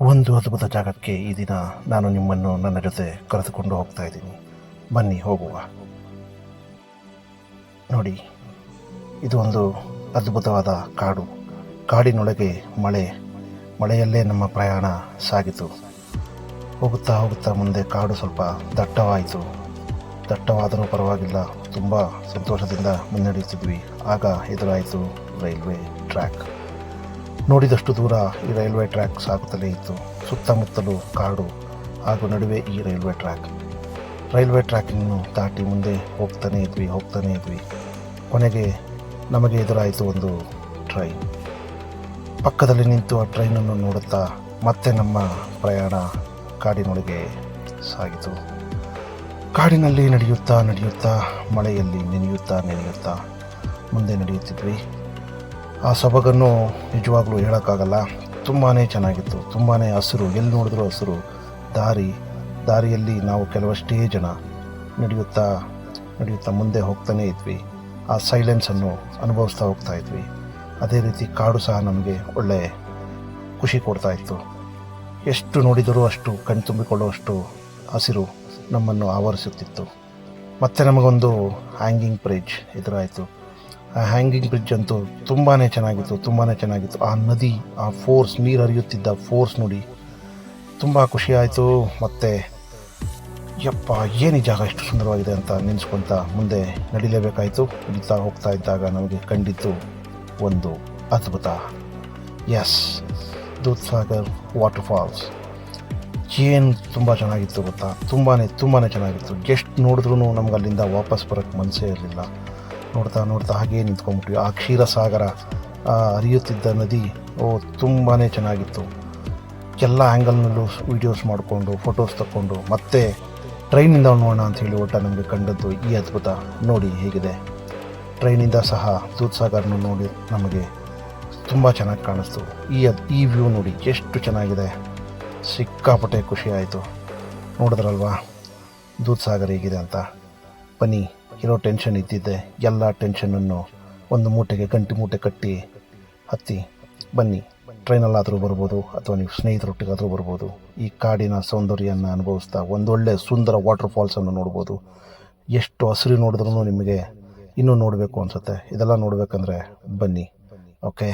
ಒಂದು ಅದ್ಭುತ ಜಾಗಕ್ಕೆ ಈ ದಿನ ನಾನು ನಿಮ್ಮನ್ನು ನನ್ನ ಜೊತೆ ಕರೆದುಕೊಂಡು ಹೋಗ್ತಾ ಇದ್ದೀನಿ. ಬನ್ನಿ ಹೋಗುವ. ನೋಡಿ, ಇದು ಒಂದು ಅದ್ಭುತವಾದ ಕಾಡು. ಕಾಡಿನೊಳಗೆ ಮಳೆಯಲ್ಲೇ ನಮ್ಮ ಪ್ರಯಾಣ ಸಾಗಿತು. ಹೋಗುತ್ತಾ ಹೋಗುತ್ತಾ ಮುಂದೆ ಕಾಡು ಸ್ವಲ್ಪ ದಟ್ಟವಾದರೂ ಪರವಾಗಿಲ್ಲ, ತುಂಬ ಸಂತೋಷದಿಂದ ಮುನ್ನಡೆಯುತ್ತಿದ್ವಿ. ಆಗ ಎದುರಾಯಿತು ರೈಲ್ವೆ ಟ್ರ್ಯಾಕ್. ನೋಡಿದಷ್ಟು ದೂರ ಈ ರೈಲ್ವೆ ಟ್ರ್ಯಾಕ್ ಸಾಗುತ್ತಲೇ ಇತ್ತು. ಸುತ್ತಮುತ್ತಲೂ ಕಾಡು ಹಾಗೂ ನಡುವೆ ಈ ರೈಲ್ವೆ ಟ್ರ್ಯಾಕನ್ನು ದಾಟಿ ಮುಂದೆ ಹೋಗ್ತಾನೇ ಇದ್ವಿ. ಕೊನೆಗೆ ನಮಗೆ ಎದುರಾಯಿತು ಒಂದು ಟ್ರೈನ್. ಪಕ್ಕದಲ್ಲಿ ನಿಂತು ಆ ಟ್ರೈನನ್ನು ನೋಡುತ್ತಾ ಮತ್ತೆ ನಮ್ಮ ಪ್ರಯಾಣ ಕಾಡಿನೊಳಗೆ ಸಾಗಿತು. ಕಾಡಿನಲ್ಲಿ ನಡೆಯುತ್ತಾ ಮಳೆಯಲ್ಲಿ ನೆನೆಯುತ್ತಾ ಮುಂದೆ ನಡೆಯುತ್ತಿದ್ವಿ. ಆ ಸೊಬಗನ್ನು ನಿಜವಾಗ್ಲೂ ಹೇಳೋಕ್ಕಾಗಲ್ಲ. ತುಂಬಾ ಚೆನ್ನಾಗಿತ್ತು, ತುಂಬಾ ಹಸಿರು, ಎಲ್ಲಿ ನೋಡಿದ್ರೂ ಹಸಿರು. ದಾರಿಯಲ್ಲಿ ನಾವು ಕೆಲವಷ್ಟೇ ಜನ ನಡೆಯುತ್ತಾ ಮುಂದೆ ಹೋಗ್ತಾನೇ ಇದ್ವಿ. ಆ ಸೈಲೆನ್ಸನ್ನು ಅನುಭವಿಸ್ತಾ ಹೋಗ್ತಾ ಇದ್ವಿ. ಅದೇ ರೀತಿ ಕಾಡು ಸಹ ನಮಗೆ ಒಳ್ಳೆ ಖುಷಿ ಕೊಡ್ತಾ ಇತ್ತು. ಎಷ್ಟು ನೋಡಿದರೂ ಅಷ್ಟು ಕಣ್ತುಂಬಿಕೊಳ್ಳುವಷ್ಟು ಹಸಿರು ನಮ್ಮನ್ನು ಆವರಿಸುತ್ತಿತ್ತು. ಮತ್ತು ನಮಗೊಂದು ಹ್ಯಾಂಗಿಂಗ್ ಬ್ರಿಡ್ಜ್ ಎದುರಾಯಿತು. ಆ ಹ್ಯಾಂಗಿಂಗ್ ಬ್ರಿಡ್ಜ್ ಅಂತೂ ತುಂಬಾ ಚೆನ್ನಾಗಿತ್ತು. ಆ ನದಿ, ಆ ಫೋರ್ಸ್, ನೀರು ಹರಿಯುತ್ತಿದ್ದ ಫೋರ್ಸ್ ನೋಡಿ ತುಂಬ ಖುಷಿಯಾಯಿತು. ಮತ್ತು ಯಪ್ಪ, ಏನು ಈ ಜಾಗ ಎಷ್ಟು ಸುಂದರವಾಗಿದೆ ಅಂತ ನೆನೆಸ್ಕೊತ ಮುಂದೆ ನಡಿಲೇಬೇಕಾಯಿತು. ನಡೀತಾ ಹೋಗ್ತಾ ಇದ್ದಾಗ ನಮಗೆ ಕಂಡಿದ್ದು ಒಂದು ಅದ್ಭುತ. Yes, Dudhsagar water falls. ಏನು ತುಂಬ ಚೆನ್ನಾಗಿತ್ತು ಗೊತ್ತಾ, ತುಂಬಾ ಚೆನ್ನಾಗಿತ್ತು. ಎಷ್ಟು ನೋಡಿದ್ರೂ ನಮ್ಗೆ ಅಲ್ಲಿಂದ ವಾಪಸ್ ಬರೋಕ್ಕೆ ಮನಸ್ಸೇ ಇರಲಿಲ್ಲ. ನೋಡ್ತಾ ಹಾಗೇ ನಿಂತ್ಕೊಂಡ್ಬಿಟ್ವಿ. ಆ ಕ್ಷೀರಸಾಗರ, ಹರಿಯುತ್ತಿದ್ದ ನದಿ, ತುಂಬಾ ಚೆನ್ನಾಗಿತ್ತು. ಎಲ್ಲ ಆ್ಯಂಗಲ್ನಲ್ಲೂ ವೀಡಿಯೋಸ್ ಮಾಡಿಕೊಂಡು, ಫೋಟೋಸ್ ತಗೊಂಡು ಮತ್ತೆ ಟ್ರೈನಿಂದ ನೋಡೋಣ ಅಂಥೇಳಿ ನಮಗೆ ಕಂಡದ್ದು ಈ ಅದ್ಭುತ. ನೋಡಿ ಹೇಗಿದೆ. ಟ್ರೈನಿಂದ ಸಹ ದೂದ್ಸಾಗರ್ನ ನೋಡಿ ನಮಗೆ ತುಂಬ ಚೆನ್ನಾಗಿ ಕಾಣಿಸ್ತು. ಈ ವ್ಯೂ ನೋಡಿ ಎಷ್ಟು ಚೆನ್ನಾಗಿದೆ. ಸಿಕ್ಕಾಪಟ್ಟೆ ಖುಷಿ ಆಯಿತು. ನೋಡಿದ್ರಲ್ವಾ ದೂದ್ಸಾಗರ್ ಹೇಗಿದೆ ಅಂತ. ಬನ್ನಿ, ಇರೋ ಟೆನ್ಷನ್ ಇದ್ದಿದ್ದೆ ಎಲ್ಲ ಟೆನ್ಷನನ್ನು ಒಂದು ಗಂಟು ಮೂಟೆ ಕಟ್ಟಿ ಹತ್ತಿ ಬನ್ನಿ. ಟ್ರೈನಲ್ಲಾದರೂ ಬರ್ಬೋದು, ಅಥವಾ ನೀವು ಸ್ನೇಹಿತರೊಟ್ಟಿಗಾದರೂ ಬರ್ಬೋದು. ಈ ಕಾಡಿನ ಸೌಂದರ್ಯನ ಅನುಭವಿಸ್ತಾ ಒಂದೊಳ್ಳೆ ಸುಂದರ ವಾಟರ್ ಫಾಲ್ಸನ್ನು ನೋಡ್ಬೋದು. ಎಷ್ಟು ಹಸಿರು ನೋಡಿದ್ರೂ ನಿಮಗೆ ಇನ್ನೂ ನೋಡಬೇಕು ಅನಿಸುತ್ತೆ. ಇದೆಲ್ಲ ನೋಡಬೇಕಂದ್ರೆ ಬನ್ನಿ. ಓಕೆ.